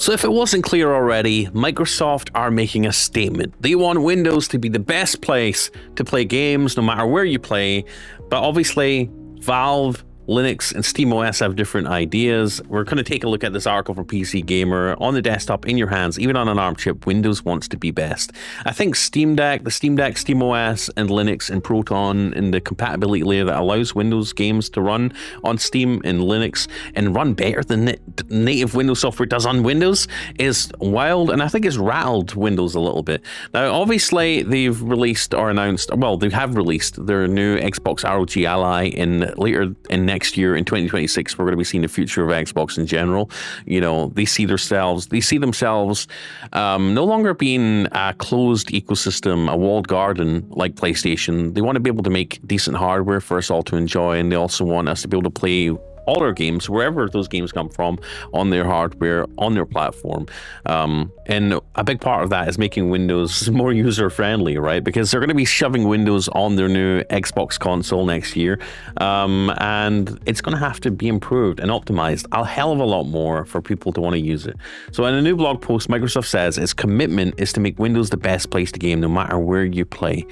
So if it wasn't clear already, Microsoft are making a statement. They want Windows to be the best place to play games no matter where you play, but obviously Valve, Linux, and SteamOS have different ideas. We're going to take a look at this article from PC Gamer. On the desktop, in your hands, even on an ARM chip, Windows wants to be best. I think Steam Deck, SteamOS, and Linux and Proton in the compatibility layer that allows Windows games to run on Steam and Linux and run better than native Windows software does on Windows is wild, and I think it's rattled Windows a little bit. Now, obviously, they've released or announced, well, they have released their new Xbox ROG Ally later in next year in 2026. We're going to be seeing the future of Xbox in general. You know, they see themselves no longer being a closed ecosystem, a walled garden like PlayStation. They want to be able to make decent hardware for us all to enjoy, and they also want us to be able to play all our games, wherever those games come from, on their hardware, on their platform. And a big part of that is making Windows more user-friendly, right? Because they're going to be shoving Windows on their new Xbox console next year. And it's going to have to be improved and optimized a hell of a lot more for people to want to use it. So in a new blog post, Microsoft says its commitment is to make Windows the best place to game no matter where you play.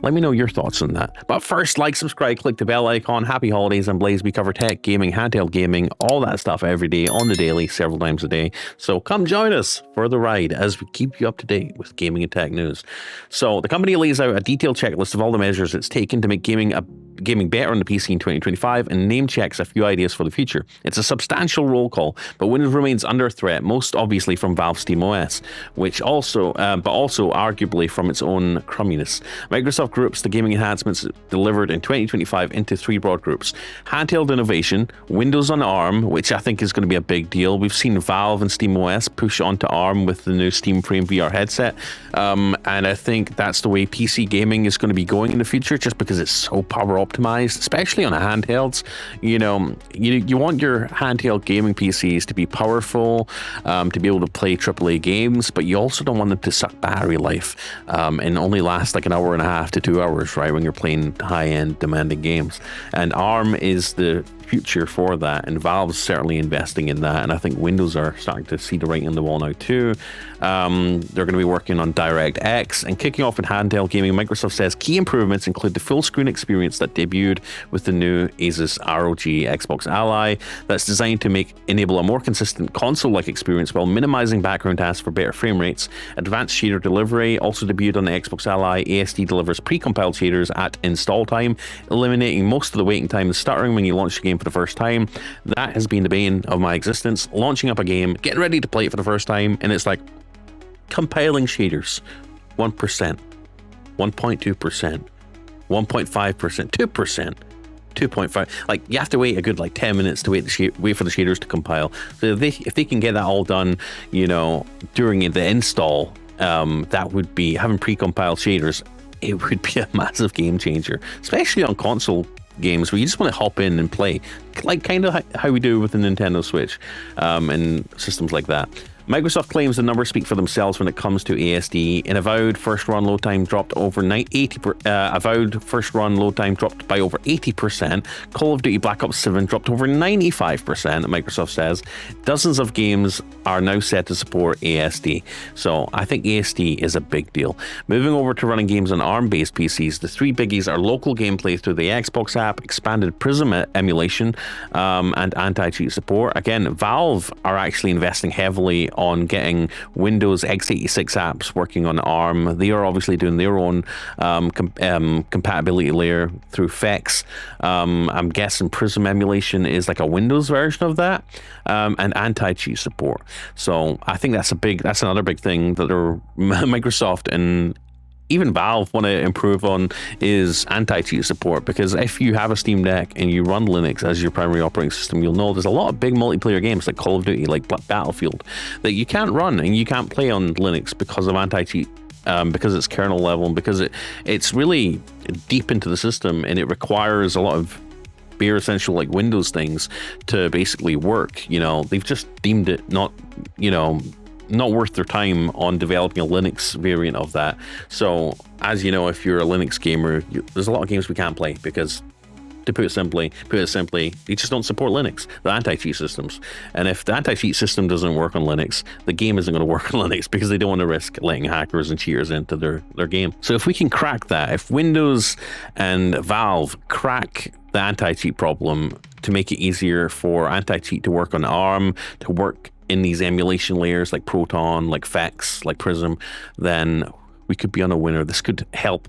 Let me know your thoughts on that. But first, like, subscribe, click the bell icon. Happy holidays and Blaze. We cover tech, gaming, handheld gaming, all that stuff every day on the daily, several times a day. So come join us for the ride as we keep you up to date with gaming and tech news. So the company lays out a detailed checklist of all the measures it's taken to make gaming better on the PC in 2025 and name checks a few ideas for the future. It's a substantial roll call, but Windows remains under threat, most obviously from Valve SteamOS, but also arguably from its own crumminess. Microsoft groups the gaming enhancements delivered in 2025 into three broad groups: handheld innovation, Windows on ARM, which I think is going to be a big deal. We've seen Valve and SteamOS push onto ARM with the new Steam Frame VR headset, and I think that's the way PC gaming is going to be going in the future, just because it's so power optimized, especially on a handhelds. You know, you want your handheld gaming PCs to be powerful, to be able to play AAA games, but you also don't want them to suck battery life and only last like an hour and a half to 2 hours, right, when you're playing high-end demanding games. And ARM is the future for that, and Valve's certainly investing in that, and I think Windows are starting to see the writing on the wall now too. They're going to be working on DirectX, and kicking off in handheld gaming, Microsoft says key improvements include the full screen experience that debuted with the new Asus ROG Xbox Ally that's designed to enable a more consistent console-like experience while minimizing background tasks for better frame rates. Advanced shader delivery also debuted on the Xbox Ally. ASD delivers pre-compiled shaders at install time, eliminating most of the waiting time and stuttering when you launch the game for the first time. That has been the bane of my existence. Launching up a game, getting ready to play it for the first time, and it's like compiling shaders 1%, 1.2%, 1.5%, 2%, 2.5. Like, you have to wait a good 10 minutes to wait for the shaders to compile. So if they can get that all done, you know, during the install, that would be having pre-compiled shaders. It would be a massive game changer, especially on console games where you just want to hop in and play, like kind of how we do with the Nintendo Switch and systems like that. Microsoft claims the numbers speak for themselves when it comes to ASD. In avowed first run load time dropped by over 80%. Call of Duty Black Ops 7 dropped over 95%, Microsoft says. Dozens of games are now set to support ASD. So I think ASD is a big deal. Moving over to running games on ARM-based PCs, the three biggies are local gameplay through the Xbox app, expanded Prism emulation, and anti-cheat support. Again, Valve are actually investing heavily on getting Windows x86 apps working on ARM. They are obviously doing their own compatibility layer through FEX. I'm guessing Prism emulation is like a Windows version of that, and anti-cheat support. So I think that's another big thing that Microsoft and even Valve want to improve on, is anti-cheat support, because if you have a Steam Deck and you run Linux as your primary operating system, you'll know there's a lot of big multiplayer games like Call of Duty, like Battlefield, that you can't run and you can't play on Linux because of anti-cheat, because it's kernel level, and because it's really deep into the system, and it requires a lot of bare essential like Windows things to basically work. You know, they've just deemed it not worth their time on developing a Linux variant of that. So, as you know, if you're a Linux gamer, there's a lot of games we can't play because To put it simply, they just don't support Linux, the anti-cheat systems. And if the anti-cheat system doesn't work on Linux, the game isn't going to work on Linux because they don't want to risk letting hackers and cheaters into their game. So if we can crack that, if Windows and Valve crack the anti-cheat problem to make it easier for anti-cheat to work on ARM, to work in these emulation layers like Proton, like Fex, like Prism, then we could be on a winner. This could help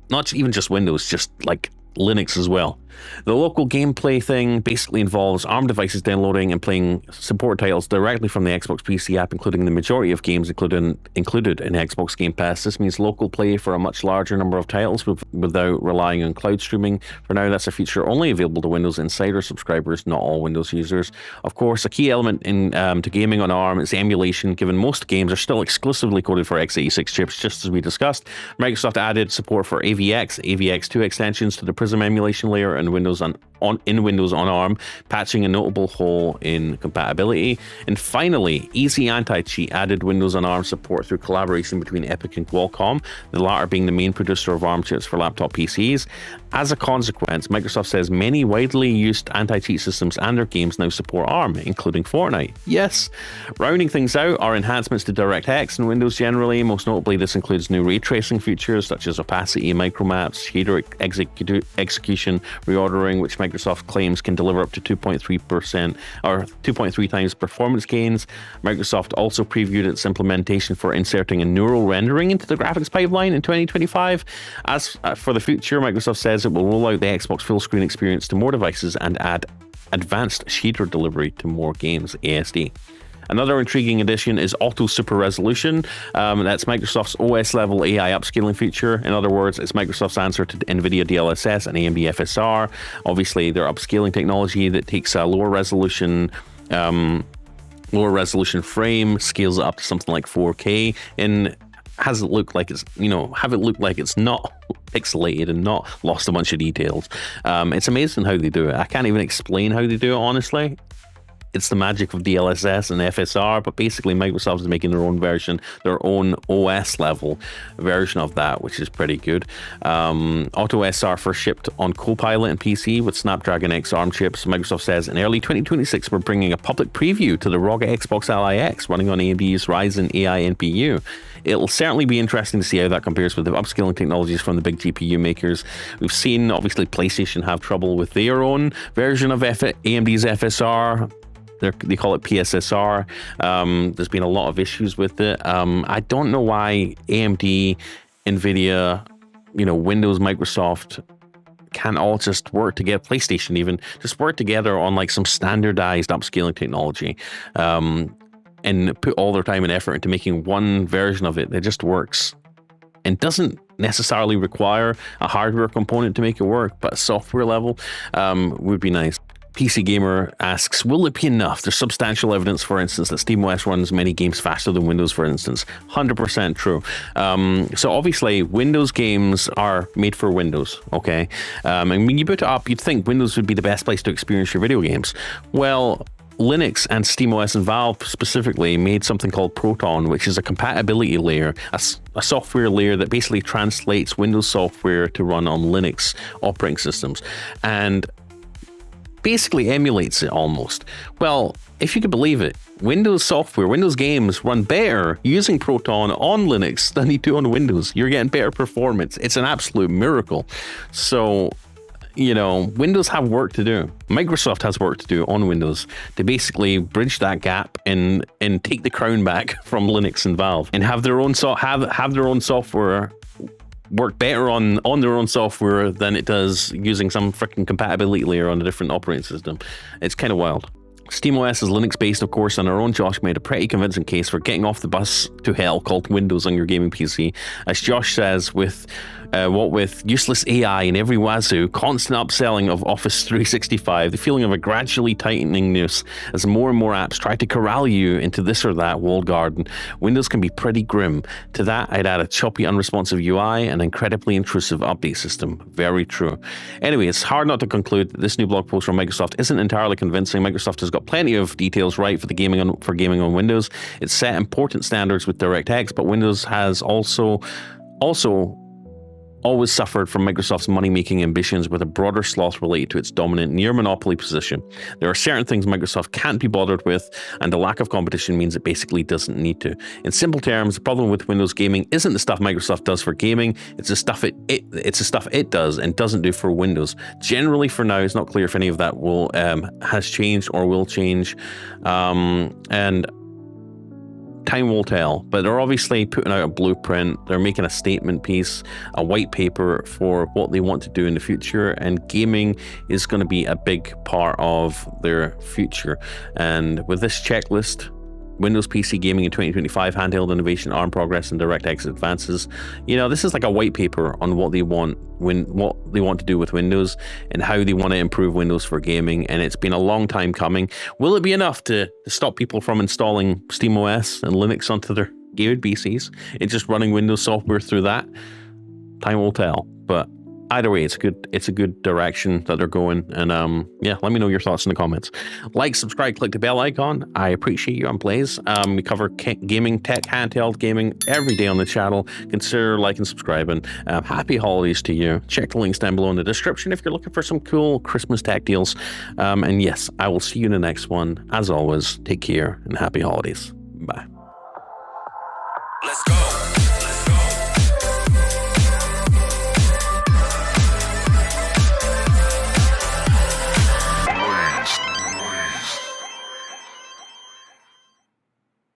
not even just Windows, just like Linux as well. The local gameplay thing basically involves ARM devices downloading and playing support titles directly from the Xbox PC app, including the majority of games included in Xbox Game Pass. This means local play for a much larger number of titles without relying on cloud streaming. For now, that's a feature only available to Windows Insider subscribers, not all Windows users. Of course, a key element to gaming on ARM is emulation, given most games are still exclusively coded for x86 chips, just as we discussed. Microsoft added support for AVX, AVX2 extensions to the Prism emulation layer and Windows on ARM, patching a notable hole in compatibility. And finally, Easy Anti-Cheat added Windows on ARM support through collaboration between Epic and Qualcomm, the latter being the main producer of ARM chips for laptop PCs. As a consequence, Microsoft says many widely used anti-cheat systems and their games now support ARM, including Fortnite. Yes! Rounding things out are enhancements to DirectX and Windows generally. Most notably, this includes new ray tracing features such as opacity, micromaps, shader execution, reordering, which Microsoft claims can deliver up to 2.3% or 2.3 times performance gains. Microsoft also previewed its implementation for inserting a neural rendering into the graphics pipeline in 2025. As for the future, Microsoft says it will roll out the Xbox full screen experience to more devices and add advanced shader delivery to more games, ASD. Another intriguing addition is Auto Super Resolution. That's Microsoft's OS level AI upscaling feature. In other words, it's Microsoft's answer to NVIDIA DLSS and AMD FSR. Obviously, their upscaling technology that takes a lower resolution frame, scales it up to something like 4K, and have it look like it's not pixelated and not lost a bunch of details. It's amazing how they do it. I can't even explain how they do it, honestly. It's the magic of DLSS and FSR, but basically Microsoft is making their own version, their own OS level version of that, which is pretty good. Auto SR first shipped on Copilot and PC with Snapdragon X ARM chips. Microsoft says in early 2026, we're bringing a public preview to the ROG Xbox Ally X running on AMD's Ryzen AI NPU. It'll certainly be interesting to see how that compares with the upscaling technologies from the big GPU makers. We've seen, obviously, PlayStation have trouble with their own version of AMD's FSR. They call it PSSR. There's been a lot of issues with it. I don't know why AMD, NVIDIA, Windows, Microsoft can't all just work together, PlayStation even, just work together on like some standardized upscaling technology and put all their time and effort into making one version of it that just works and doesn't necessarily require a hardware component to make it work, but a software level would be nice. PC Gamer asks, will it be enough? There's substantial evidence, for instance, that SteamOS runs many games faster than Windows, for instance. 100% true. So obviously, Windows games are made for Windows, okay? And when you boot it up, you'd think Windows would be the best place to experience your video games. Well, Linux and SteamOS and Valve specifically made something called Proton, which is a compatibility layer, a software layer that basically translates Windows software to run on Linux operating systems. And basically emulates it almost. Well, if you could believe it, Windows software, Windows games run better using Proton on Linux than they do on Windows. You're getting better performance. It's an absolute miracle. So, Windows have work to do. Microsoft has work to do on Windows to basically bridge that gap and take the crown back from Linux and Valve and have their own software work better on their own software than it does using some freaking compatibility layer on a different operating system. It's kind of wild. SteamOS is Linux-based, of course, and our own Josh made a pretty convincing case for getting off the bus to hell called Windows on your gaming PC. As Josh says, with useless AI in every wazoo, constant upselling of Office 365, the feeling of a gradually tightening noose as more and more apps try to corral you into this or that walled garden, Windows can be pretty grim. To that, I'd add a choppy, unresponsive UI and incredibly intrusive update system. Very true. Anyway, it's hard not to conclude that this new blog post from Microsoft isn't entirely convincing. Microsoft has got plenty of details right for gaming on Windows. It's set important standards with DirectX, but Windows has also always suffered from Microsoft's money-making ambitions with a broader sloth related to its dominant near-monopoly position. There are certain things Microsoft can't be bothered with, and the lack of competition means it basically doesn't need to. In simple terms, the problem with Windows gaming isn't the stuff Microsoft does for gaming, it's the stuff it does and doesn't do for Windows. Generally, for now, it's not clear if any of that will has changed or will change, and time will tell, but they're obviously putting out a blueprint. They're making a statement piece, a white paper for what they want to do in the future, and gaming is going to be a big part of their future. And with this checklist, Windows PC gaming in 2025, handheld innovation, ARM progress, and DirectX advances. You know, this is like a white paper on what they want to do with Windows and how they want to improve Windows for gaming. And it's been a long time coming. Will it be enough to stop people from installing SteamOS and Linux onto their gaming PCs and just running Windows software through that? Time will tell. But either way, it's a good direction that they're going. And yeah, let me know your thoughts in the comments. Like, subscribe, click the bell icon. I appreciate you on Blaze. We cover gaming, tech, handheld gaming every day on the channel. Consider liking, subscribing. Happy holidays to you. Check the links down below in the description if you're looking for some cool Christmas tech deals. And yes, I will see you in the next one. As always, take care and happy holidays. Bye.